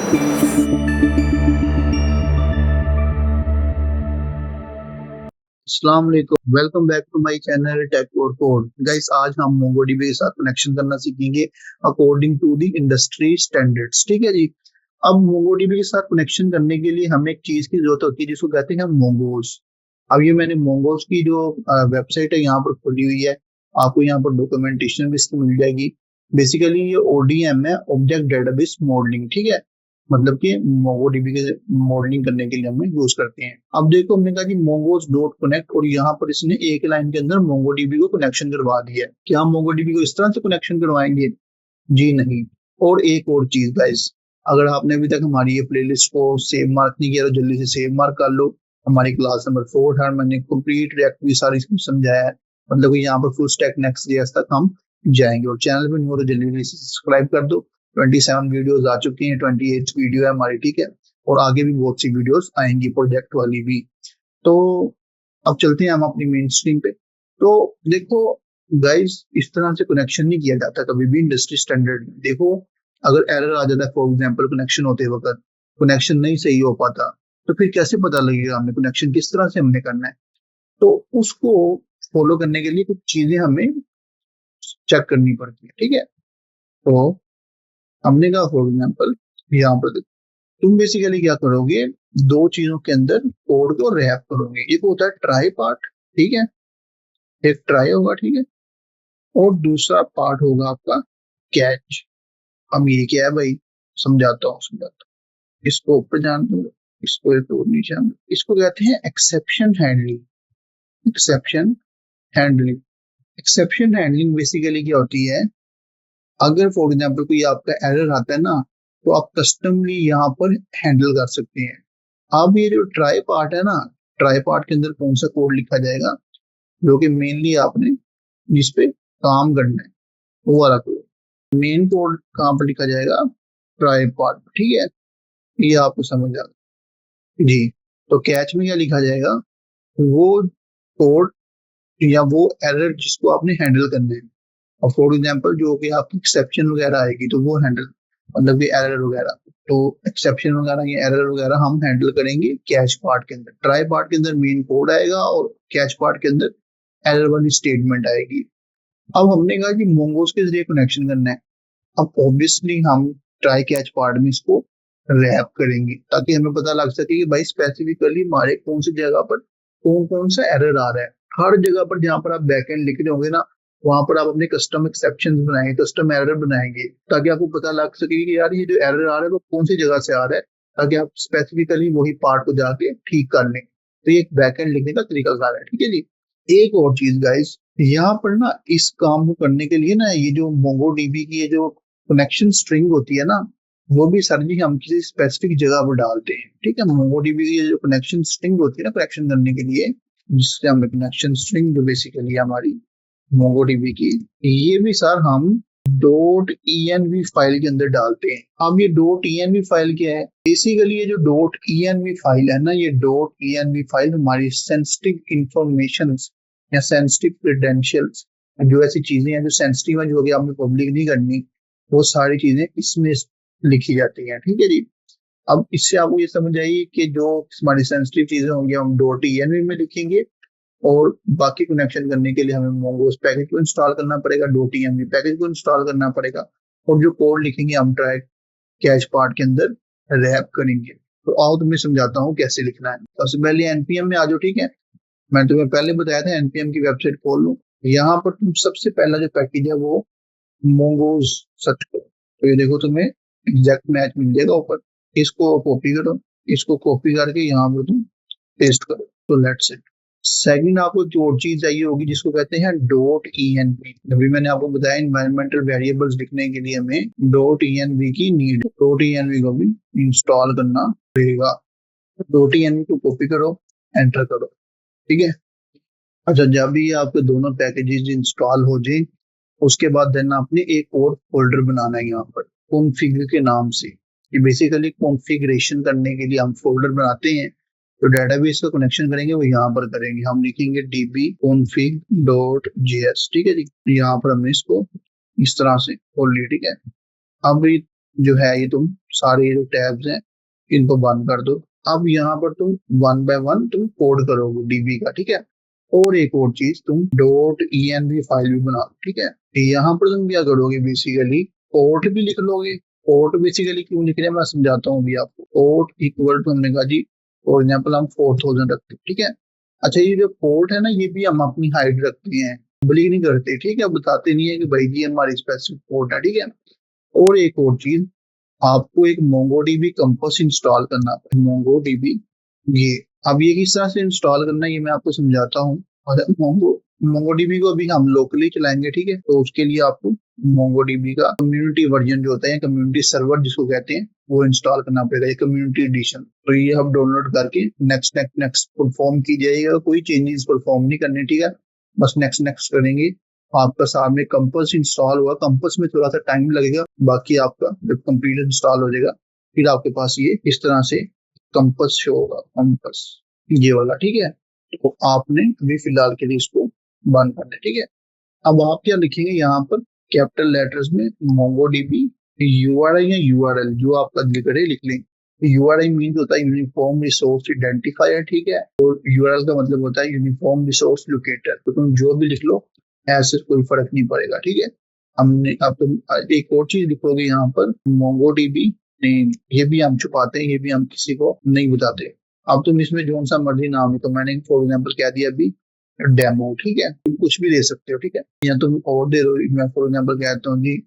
अस्सलाम वालेकुम, welcome back to my channel tech और कोड। गाइस, आज हम मोंगोडीबी के साथ कनेक्शन करना सीखेंगे according to the industry standards. ठीक है जी। अब मोंगोडीबी के साथ कनेक्शन करने के लिए हमें एक चीज की जरूरत होती है जिसको कहते हैं मोंगोज। अब ये मैंने मोंगोज की जो वेबसाइट है यहाँ पर खुली हुई है। आपको यहाँ पर डॉक्यूमेंटेशन भी इसकी मिल जाएगी। बेसिकली ये ओडीएम है, ऑब्जेक्ट डेटाबेस मॉडलिंग। ठीक है, मतलब कि मोंगोडीबी के मॉडलिंग करने के लिए हम यूज करते हैं। अब देखो, हमने कहा कि मोंगोज डॉट कनेक्ट, और यहाँ पर इसने एक लाइन के अंदर मोंगोडीबी को कनेक्शन करवा दिया है। क्या हम मोंगोडीबी को इस तरह से कनेक्शन करवाएंगे? जी नहीं। और एक और चीज गाइस, अगर आपने अभी तक हमारी ये प्लेलिस्ट को सेव मार्क नहीं किया तो जल्दी से सेव मार्क कर लो। हमारी क्लास नंबर 4 है, मैंने कंप्लीट रिएक्ट भी सारी समझाया है। मतलब कि यहाँ पर फुल स्टैक नेक्स्ट जेएस तक हम जाएंगे। और चैनल पे नहीं हो तो जल्दी से सब्सक्राइब कर दो। 27 वीडियोस आ चुकी हैं, 28 वीडियो है हमारी। ठीक है, और आगे भी बहुत सी वीडियोस आएंगी प्रोजेक्ट वाली भी। तो अब चलते हैं हम अपनी मेन स्क्रीन पे। तो देखो गाइस, इस तरह से कनेक्शन नहीं किया जाता कभी भी इंडस्ट्री स्टैंडर्ड में। देखो, अगर एरर आ जाता है फॉर एग्जांपल कनेक्शन होते वक्त, कनेक्शन नहीं सही हो पाता, तो फिर कैसे पता लगेगा हमें कनेक्शन किस तरह से हमने करना है? तो उसको फॉलो करने के लिए कुछ चीजें हमें चेक करनी पड़ती है। ठीक है, तो हमने कहा फॉर एग्जाम्पल यहाँ पर देखो, तुम बेसिकली क्या करोगे, दो चीजों के अंदर कोड को रैप करोगे। एक होता है ट्राई पार्ट, ठीक है, एक ट्राई होगा, ठीक है, और दूसरा पार्ट होगा आपका कैच। अब ये क्या है भाई, समझाता हूँ। इसको ऊपर जान दो, इसको एक और नीचे जान दो। इसको कहते हैं exception handling. Exception handling exception handling basically क्या होती है, अगर फॉर एग्जाम्पल कोई आपका एरर आता है ना, तो आप कस्टमली यहाँ पर हैंडल कर सकते हैं। अब ये जो ट्राई पार्ट है ना, ट्राई पार्ट के अंदर कौन सा कोड लिखा जाएगा जो कि मेनली आपने जिस पे काम करना है, वो वाला कोड। मेन कोड कहाँ पर लिखा जाएगा? ट्राई पार्ट, ठीक है, ये आपको समझ आ गया जी। तो कैच में क्या लिखा जाएगा? वो कोड या वो एरर जिसको आपने हैंडल करना है। और फॉर एग्जाम्पल जो कि आपकी एक्सेप्शन वगैरह आएगी तो वो हैंडल, मतलब कि एरर वगैरह, तो एक्सेप्शन वगैरह या एरर वगैरह हम हैंडल करेंगे कैच पार्ट के अंदर। ट्राई पार्ट के अंदर मेन कोड आएगा और कैच पार्ट के अंदर एरर वाली स्टेटमेंट आएगी। अब हमने कहा कि मोंगोज के जरिए कनेक्शन करना है। अब ऑब्वियसली हम ट्राई कैच पार्ट में इसको रैप करेंगे ताकि हमें पता लग सके कि भाई स्पेसिफिकली हमारे कौन सी जगह पर कौन कौन सा एरर आ रहा है। हर जगह पर जहां पर आप बैकएंड लिख रहे होंगे ना, वहां पर आप अपने कस्टम एक्सेप्शन बनाएंगे, कस्टम एरर बनाएंगे, ताकि आपको पता लग सके कि यार ये जो एरर आ रहा है वो कौन सी जगह से आ रहा है, ताकि आप स्पेसिफिकली वही पार्ट को जाके ठीक कर लें। तो ये एक बैकएंड लिखने का तरीका है। ठीक है जी। एक और चीज गाइस, यहाँ पर ना इस काम को करने के लिए ना, ये जो मोंगोडीबी की ये जो कनेक्शन स्ट्रिंग होती है ना, वो भी सर जी हम किसी स्पेसिफिक जगह पर डालते हैं। ठीक है, मोंगोडीबी की जो कनेक्शन स्ट्रिंग होती है ना कनेक्शन करने के लिए, जिससे हम कनेक्शन स्ट्रिंग जो बेसिकली हमारी मोंगोडीबी की, ये भी सर हम डॉट env फाइल के अंदर डालते हैं। अब ये डॉट env फाइल क्या है? बेसिकली ये जो डॉट env फाइल है ना, ये डॉट env फाइल हमारी सेंसिटिव इंफॉर्मेशन या सेंसिटिव क्रेडेंशियल्स, जो ऐसी चीजें हैं जो सेंसिटिव है, जो कि आपने पब्लिक नहीं करनी, वो सारी चीजें इसमें लिखी जाती हैं। ठीक है जी। अब इससे आपको ये समझ आइए कि जो हमारी सेंसिटिव चीजें होंगी हम डॉट env में लिखेंगे, और बाकी कनेक्शन करने के लिए हमें मोंगोज पैकेज को इंस्टॉल करना पड़ेगा, डॉट env पैकेज को इंस्टॉल करना पड़ेगा, और जो कोड लिखेंगे हम ट्राई कैच पार्ट के अंदर रैप करेंगे। तो आओ तुम्हें समझाता हूँ कैसे लिखना है। सबसे पहले एनपीएम में आ जाओ। ठीक है, मैंने तुम्हें पहले बताया था एनपीएम की वेबसाइट खोल लो। यहाँ पर तुम सबसे पहला जो पैकेज है वो मोंगोज सर्च करो, तो ये देखो तुम्हें एग्जैक्ट मैच मिल जाएगा ऊपर। इसको कॉपी करो, इसको कॉपी करके यहाँ पर तुम पेस्ट करो। तो लेट्स इट। सेकंड आपको एक और चीज चाहिए होगी जिसको कहते हैं डॉट env। अभी मैंने आपको बताया इन्वायरमेंटल वेरिएबल्स लिखने के लिए हमें डॉट env की नीड। डॉट env को भी इंस्टॉल करना पड़ेगा। डॉट env को कॉपी करो, एंटर करो। ठीक है। अच्छा, जब भी आपके दोनों पैकेजेस इंस्टॉल हो जाए, उसके बाद देन आपने एक और फोल्डर बनाना है यहाँ पर कॉन्फ़िग के नाम से। ये बेसिकली कॉन्फ़िगरेशन करने के लिए हम फोल्डर बनाते हैं। तो डेटाबेस का कनेक्शन करेंगे वो यहाँ पर करेंगे, हम लिखेंगे db config.js। ठीक है जी, यहाँ पर हमने इसको इस तरह से खोल लिया। ठीक है, अब जो है ये तुम सारे जो टैब्स हैं इनको बंद कर दो। अब यहाँ पर तुम वन बाय वन तुम कोड करोगे डीबी का, ठीक है। और एक और चीज, तुम डॉट env फाइल भी बनाओ, ठीक है। यहाँ पर तुम क्या करोगे, बेसिकली पोर्ट भी लिख लोगे। पोर्ट बेसिकली क्यों लिख रहे हैं मैं समझाता हूँ अभी आपको। पोर्ट इक्वल टू हमने कहा जी, फॉर एग्जाम्पल हम 4000 रखते हैं, ठीक है। अच्छा, ये जो पोर्ट है ना, ये भी हम अपनी हाइट रखते हैं, पब्लिक नहीं करते, ठीक है। बताते नहीं है कि भाई जी हमारी स्पेसिफिक पोर्ट है, ठीक है। और एक और चीज, आपको एक मोंगोडीबी कंपस इंस्टॉल करना है। मोंगोडीबी, ये अब ये किस तरह से इंस्टॉल करना है ये मैं आपको समझाता हूँ। और मोंगोडीबी को अभी हम लोकली चलाएंगे, ठीक है। तो उसके लिए आपको मोंगोडीबी का कम्युनिटी वर्जन जो होता है, कम्युनिटी सर्वर जिसको कहते हैं, वो इंस्टॉल करना पड़ेगा, ये कम्युनिटी एडिशन। तो ये हम डाउनलोड करके नेक्स्ट नेक्स्ट नेक्स्ट परफॉर्म की जाएगा, कोई चेंजेस परफॉर्म नहीं करने, ठीक है। बस नेक्स्ट नेक्स्ट करेंगे, आपका सामने कंपस इंस्टॉल हुआ। कंपस में थोड़ा सा टाइम लगेगा, बाकी आपका जब कंप्लीट इंस्टॉल हो जाएगा फिर आपके पास ये इस तरह से कंपस शो होगा, कंपस ये वाला, ठीक है। तो आपने अभी फिलहाल के लिए इसको बंद करना है, ठीक है। अब आप क्या लिखेंगे यहाँ पर, कैपिटल लेटर्स में मोंगोडीबी यूआरआई या यूआरएल, जो आपका दिल करे लिख लेंगे। यूआरआई मीन होता है यूनिफॉर्म रिसोर्स आइडेंटिफायर, ठीक है। और यूआरएल का मतलब होता है यूनिफॉर्म रिसोर्स लोकेटर। तो तुम जो भी लिख लो, ऐसे कोई फर्क नहीं पड़ेगा, ठीक है। हमने अब तुम एक और चीज लिखोगे यहाँ पर, मोंगोडीबी नेम, ये भी हम छुपाते हैं, ये भी हम किसी को नहीं बताते। अब तुम इसमें जो सा मर्जी नाम है, तो मैंने फॉर एग्जाम्पल कह दिया अभी डेमो, ठीक है। तुम कुछ भी दे सकते हो, ठीक है। या तुम और दे दो, मैं फॉर एग्जाम्पल कहता हूँ जी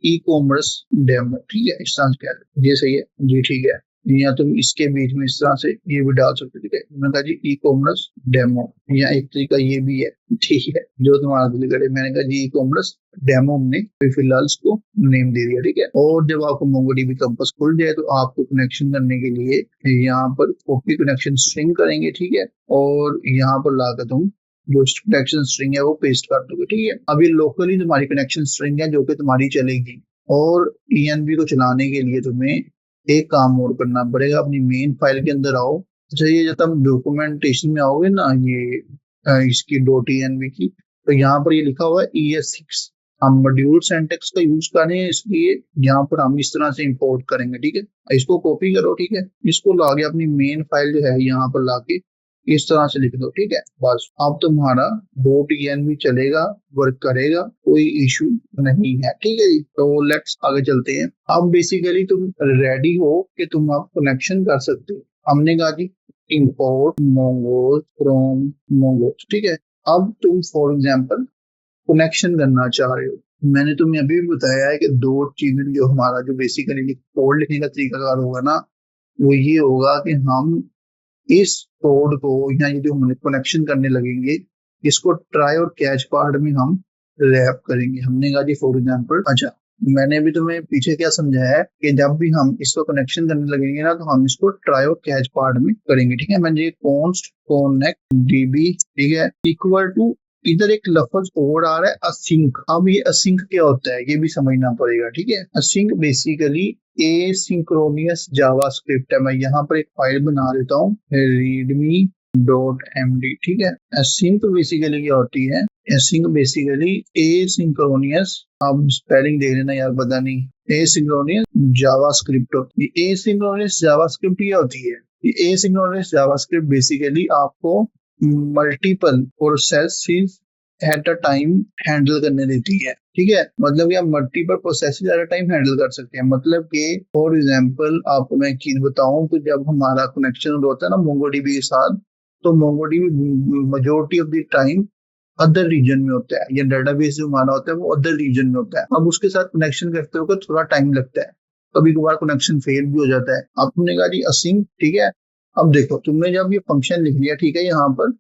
ई कॉमर्स डेमो, ठीक है। इस तरह से कह दो, ये सही है जी, ठीक है। या तुम इसके बीच में इस तरह से ये भी डाल सकते हो, ठीक है। मैंने कहा जी ई कॉमर्स डेमो, या एक तरीका ये भी है, ठीक है, जो तुम्हारा दिल करे। मैंने कहा जी ई कॉमर्स डेमो, हमने फिलहाल इसको नेम दे दिया, ठीक है। और जब आपको मोंगोडीबी कंपस खुल जाए तो आपको कनेक्शन करने के लिए यहाँ पर कॉपी कनेक्शन स्ट्रिंग करेंगे, ठीक है। और यहाँ पर लाकर तुम जो कनेक्शन स्ट्रिंग है वो पेस्ट कर दोगे, ठीक है। अभी लोकली तुम्हारी कनेक्शन स्ट्रिंग है जो कि तुम्हारी चलेगी। और env को चलाने के लिए तुम्हें एक काम और करना पड़ेगा, अपनी मेन फाइल के अंदर आओ। अच्छा, ये जब तुम डॉक्यूमेंटेशन में आओगे ना, ये इसकी .env की, तो यहाँ पर ये लिखा हुआ है ES6। हम मॉड्यूल सिंटैक्स का यूज कर रहे हैं, इसलिए यहाँ पर हम इस तरह से इंपोर्ट करेंगे, ठीक है। इसको कॉपी करो, ठीक है। इसको लाके अपनी मेन फाइल जो है यहाँ पर लाके इस तरह से लिख दो, ठीक है। बस अब तुम्हारा .env चलेगा, वर्क करेगा, कोई इशू नहीं है, ठीक है जी। तो लेट्स आगे चलते हैं। अब बेसिकली तुम रेडी हो कि तुम अब कनेक्शन कर सकते हो। हमने कहा जी इंपोर्ट मोंगोज फ्रॉम मोंगोज, ठीक है। अब तुम फॉर एग्जांपल कनेक्शन करना चाह रहे हो। मैंने तुम्हें अभी भी बताया है कि दो चीजें, जो हमारा जो बेसिकली कोड लिखने का तरीकाकार होगा ना, वो ये होगा कि हम इस कोड को, या ये जो हम कनेक्शन करने लगेंगे, इसको ट्राई और कैच पार्ट में हम रैप करेंगे। हमने कहा जी फॉर एग्जांपल, अच्छा मैंने भी तुम्हें पीछे क्या समझाया है कि जब भी हम इसको कनेक्शन करने लगेंगे ना, तो हम इसको ट्राई और कैच पार्ट में करेंगे, ठीक है। मैंने कॉन्स्ट कनेक्ट डीबी, ठीक है, इक्वल टू, इधर एक लफ्ज और आ रहा है असिंक। अब ये असिंक क्या होता है ये भी समझना पड़ेगा, ठीक है। असिंक बेसिकली एसिंक्रोनियस जावास्क्रिप्ट है। मैं यहाँ पर एक फाइल बना देता हूँ, readme.md, ठीक है। एसिंक बेसिकली क्या होती है, एसिंक बेसिकली एसिंक्रोनियस, अब स्पेलिंग देख लेना यार, पता नहीं, एसिंक्रोनियस जावास्क्रिप्ट होती है। एसिंक्रोनियस जावास्क्रिप्ट क्या होती है, एसिंक्रोनियस जावास्क्रिप्ट बेसिकली आपको multiple processes at a time handle करने देती है, ठीक है। मतलब कि आप multiple processes at a time handle कर सकते हैं। मतलब कि फॉर एग्जांपल आपको मैं एक चीज बताऊं, तो जब हमारा कनेक्शन होता है ना मोंगोडीबी के साथ, तो MongoDB majority of the time other region में होता है, या डेटाबेस जो हमारा होता है वो अदर रीजन में होता है। अब उसके साथ कनेक्शन करते हुए थोड़ा टाइम लगता है, कभी कभार कनेक्शन फेल भी हो जाता है। आपने कहा जी असिंक, ठीक है। अब देखो, तुमने जब ये फंक्शन लिख लिया, ठीक है, यहाँ पर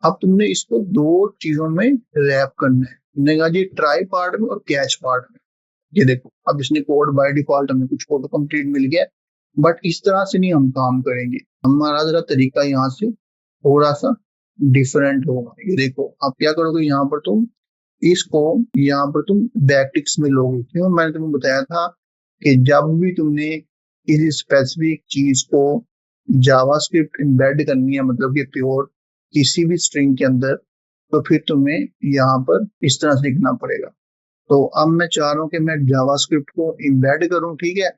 अब तुमने इसको दो चीजों में रैप करना है। तुमने कहा जी ट्राई पार्ट में और कैच पार्ट में। ये देखो, अब इसने कोड बाय डिफॉल्ट हमें कुछ ऑटो कंप्लीट मिल गया, बट इस तरह से नहीं हम काम करेंगे। हमारा जरा तरीका यहाँ से थोड़ा सा डिफरेंट होगा। ये देखो, आप क्या करोगे, यहाँ पर तुम इसको, यहाँ पर तुम बैकटिक्स में लोगे। क्यों, मैंने तुम्हें बताया था कि जब भी तुमने किसी स्पेसिफिक चीज को जावास्क्रिप्ट एम्बेड करनी है, मतलब कि प्योर किसी भी स्ट्रिंग के अंदर, तो फिर तुम्हें यहाँ पर इस तरह से लिखना पड़ेगा। तो अब मैं चाह रहा हूँ कि मैं जावास्क्रिप्ट को इम्बेड करूँ, ठीक है।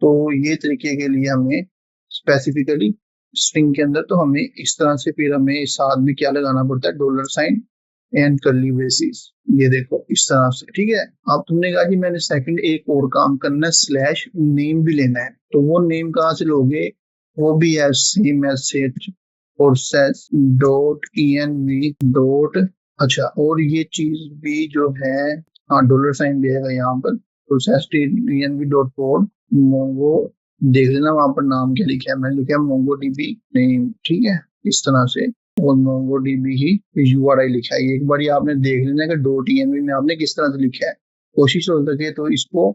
तो ये तरीके के लिए हमें स्पेसिफिकली स्ट्रिंग के अंदर तो हमें इस तरह से फिर हमें साथ में क्या लगाना पड़ता है, dollar sign and curly braces. ये देखो इस तरह से, ठीक है। अब तुमने कहा कि मैंने सेकंड एक और काम करना है, स्लैश नेम भी लेना है। तो वो नेम कहाँ से लोगे, वो भी है same as process dot env dot, अच्छा और ये चीज भी जो है, हाँ डॉलर साइन दिएगा यहाँ पर, process env dot code Mongo, देख लेना वहां पर नाम क्या लिखा है, मैंने लिखा है मोंगो डीबी नेम, ठीक है इस तरह से। और मोंगो डीबी ही यूआरआई लिखा है, एक बार आपने देख लेना कि डॉट env में आपने किस तरह से लिखा है। कोशिश हो सके तो इसको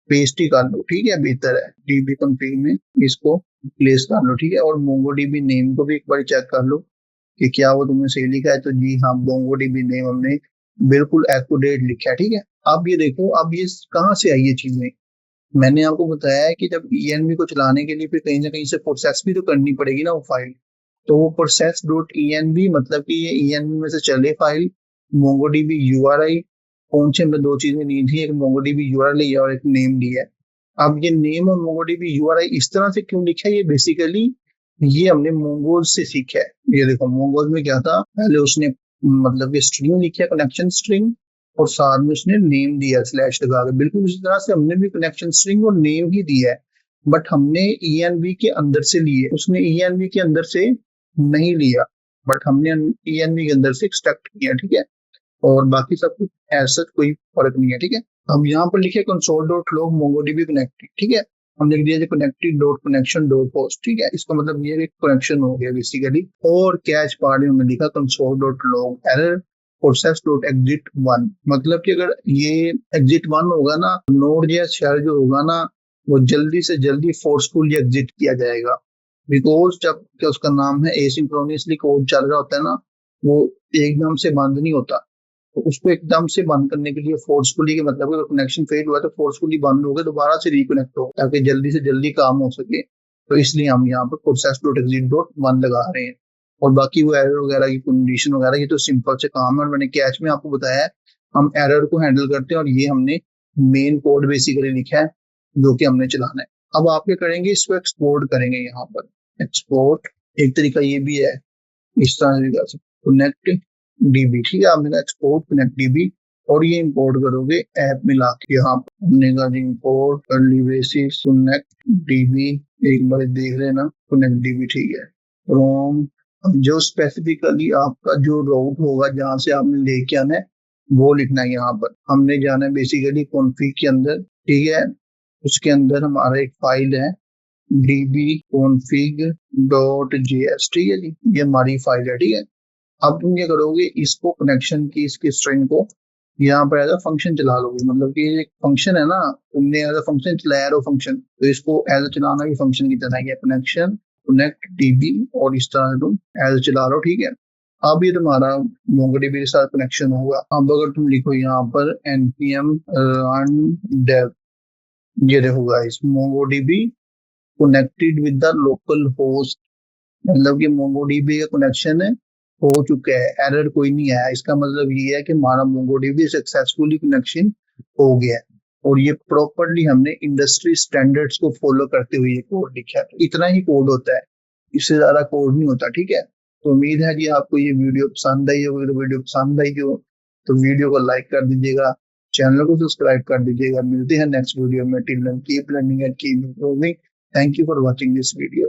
पेस्ट ही कर लो, ठीक है, बेहतर है। डीबी कंफिग में इसको प्लेस कर लो, ठीक है। और मोंगो डीबी नेम को भी एक बार चेक कर लो कि क्या वो तुमने सही लिखा है। तो जी हाँ, मोंगो डीबी नेम हमने बिल्कुल एक्यूरेट लिखा है, ठीक है। अब ये देखो, अब ये कहाँ से आई ये चीजें, मैंने आपको बताया है कि जब env को चलाने के लिए फिर कहीं ना कहीं से प्रोसेस भी तो करनी पड़ेगी ना वो फाइल। तो वो प्रोसेस डॉट env मतलब कि ये env में से चले फाइल मोंगोडीबी यूआरआई, कौन से हमने दो चीजें ली थी, एक मोंगोडीबी यूआरएल लिया और एक नेम लिया है। अब ये नेम और मोंगोडीबी यूआरआई इस तरह से क्यों लिखा है, ये बेसिकली ये हमने मोंगोल से सीखा है। ये देखो मोंगोल में क्या था, पहले उसने मतलब कि स्ट्रिंग लिखी है, कनेक्शन स्ट्रिंग, और साथ में उसने नेम दिया स्लैश लगा के। बिल्कुल उसी तरह से हमने भी कनेक्शन स्ट्रिंग और नेम ही दिया है, बट हमने env के अंदर से लिए, उसने env के अंदर से नहीं लिया, बट हमने env के अंदर से एक्सट्रैक्ट किया, ठीक है। और बाकी सब कुछ ऐसा कोई फर्क नहीं है, ठीक है। अब यहाँ पर लिखे console dot log MongoDB connected, ठीक है। हम लिख दिया connected dot connection dot post, ठीक है। इसका मतलब ये एक कनेक्शन हो गया बेसिकली। और कैच पार्ट में हमने लिखा console dot log error process dot exit one, मतलब कि अगर ये एग्जिट वन होगा ना, नोड या शेयर जो होगा ना, वो जल्दी से जल्दी फोर्सफुली एग्जिट किया जाएगा। बिकॉज जब क्या उसका नाम है एसिंक्रोनसली कोड चल रहा होता है ना, वो एकदम से बंद नहीं होता। तो उसको एकदम से बंद करने के लिए फोर्सफुली के मतलब अगर कनेक्शन फेल हुआ तो फोर्सफुली बंद हो गया, दोबारा से रिकनेक्ट हो ताकि जल्दी से जल्दी काम हो सके। तो इसलिए हम यहाँ पर process dot exit dot one लगा रहे हैं। और बाकी वो एरर वगैरह की कंडीशन वगैरह ये तो सिंपल से काम है, और मैंने कैच में आपको बताया है हम एरर को हैंडल करते हैं, और ये हमने मेन कोड बेसिकली लिखा है जो कि हमने चलाना है। अब आप क्या करेंगे, इसको एक्सपोर्ट करेंगे। यहाँ पर एक्सपोर्ट एक तरीका ये भी है, इस तरह से कर सकते कनेक्ट डीबी, ठीक है। आपने कहा एक्सपोर्ट कनेक्ट डीबी, और ये इंपोर्ट करोगे ऐप मिला के। यहाँ पर हमने कहा import early basis connect dB, एक बार देख लेना कनेक्ट डीबी, ठीक है। फ्रॉम, जो स्पेसिफिकली आपका जो राउट होगा जहां से आपने लेके आना है वो लिखना है। यहाँ पर हमने जाना है बेसिकली कॉन्फ़िग के अंदर, ठीक है। उसके अंदर हमारा एक फाइल है dbconfig.js, ठीक है जी, ये हमारी फाइल है, ठीक है। अब तुम क्या करोगे, इसको कनेक्शन की इसकी स्ट्रिंग को यहाँ पर एज अ फंक्शन चला लोगे, मतलब कि ये एक फंक्शन है ना, तुमने एज अ फंक्शन चलाया रहो फंक्शन, तो इसको एज अ चलाना भी फंक्शन की तरह ही है, कनेक्शन कनेक्ट डीबी, और इस तरह से तुम एज चला लो, ठीक है। अब ये तुम्हारा मोंगोडीबी के साथ कनेक्शन होगा। अब अगर तुम लिखो यहाँ पर npm run dev, ये देखो guys MongoDB connected with the local host, मतलब कि मोंगोडीबी का कनेक्शन है हो चुका है, एरर कोई नहीं आया। इसका मतलब ये है कि हमारा मोंगोडीबी सक्सेसफुली कनेक्शन हो गया है। और ये प्रॉपरली हमने इंडस्ट्री स्टैंडर्ड्स को फॉलो करते हुए ये कोड लिखा है। इतना ही कोड होता है, इससे ज्यादा कोड नहीं होता, ठीक है। तो उम्मीद है कि आपको ये वीडियो पसंद आई होगी। तो वीडियो पसंद आई हो तो वीडियो को लाइक कर दीजिएगा, चैनल को सब्सक्राइब कर दीजिएगा। मिलते हैं नेक्स्ट वीडियो में। Till then keep learning and keep improving. Thank you for watching this video.